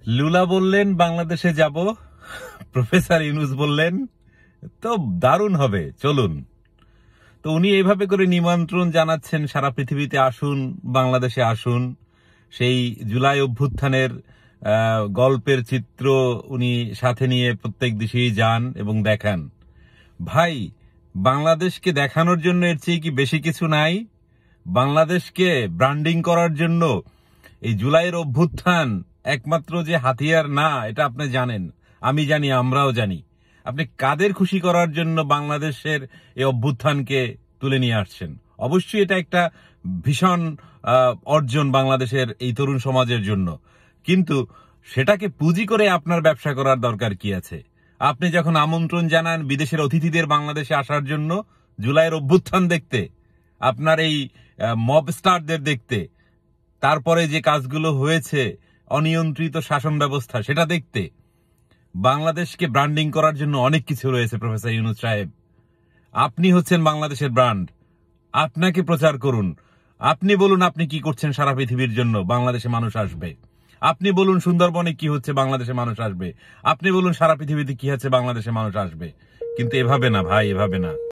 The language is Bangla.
লুলা বললেন বাংলাদেশে যাব, প্রফেসর ইউনূস বললেন তো দারুণ হবে, চলুন। তো উনি এইভাবে করে নিমন্ত্রণ জানাচ্ছেন সারা পৃথিবীতে আসুন, বাংলাদেশে আসুন। সেই জুলাই অভ্যুত্থানের গল্পের চিত্র উনি সাথে নিয়ে প্রত্যেক দেশেই যান এবং দেখান। ভাই, বাংলাদেশকে দেখানোর জন্য এর চেয়ে কি বেশি কিছু নাই? বাংলাদেশকে ব্র্যান্ডিং করার জন্য এই জুলাইয়ের অভ্যুত্থান একমাত্র যে হাতিয়ার না, এটা আপনি জানেন, আমি জানি, আমরাও জানি। আপনি কাদের খুশি করার জন্য বাংলাদেশের এই অভ্যুত্থানকে তুলে নিয়ে আসছেন? অবশ্যই এটা একটা ভীষণ অর্জন বাংলাদেশের এই তরুণ সমাজের জন্য, কিন্তু সেটাকে পুঁজি করে আপনার ব্যবসা করার দরকার কি আছে? আপনি যখন আমন্ত্রণ জানান বিদেশের অতিথিদের বাংলাদেশে আসার জন্য জুলাইয়ের অভ্যুত্থান দেখতে, আপনার এই মব স্টারদের দেখতে, তারপরে যে কাজগুলো হয়েছে, অনিয়ন্ত্রিত শাসন ব্যবস্থা, সেটা দেখতে, বাংলাদেশকে ব্র্যান্ডিং করার জন্য অনেক কিছু রয়েছে। প্রফেসর ইউনূস সাহেব, আপনি হচ্ছেন বাংলাদেশের ব্র্যান্ড, আপনাকে প্রচার করুন। আপনি বলুন আপনি কি করছেন সারা পৃথিবীর জন্য, বাংলাদেশে মানুষ আসবে। আপনি বলুন সুন্দরবনে কি হচ্ছে, বাংলাদেশে মানুষ আসবে। আপনি বলুন সারা পৃথিবীতে কি হচ্ছে, বাংলাদেশে মানুষ আসবে। কিন্তু এভাবে না ভাই, এভাবে না।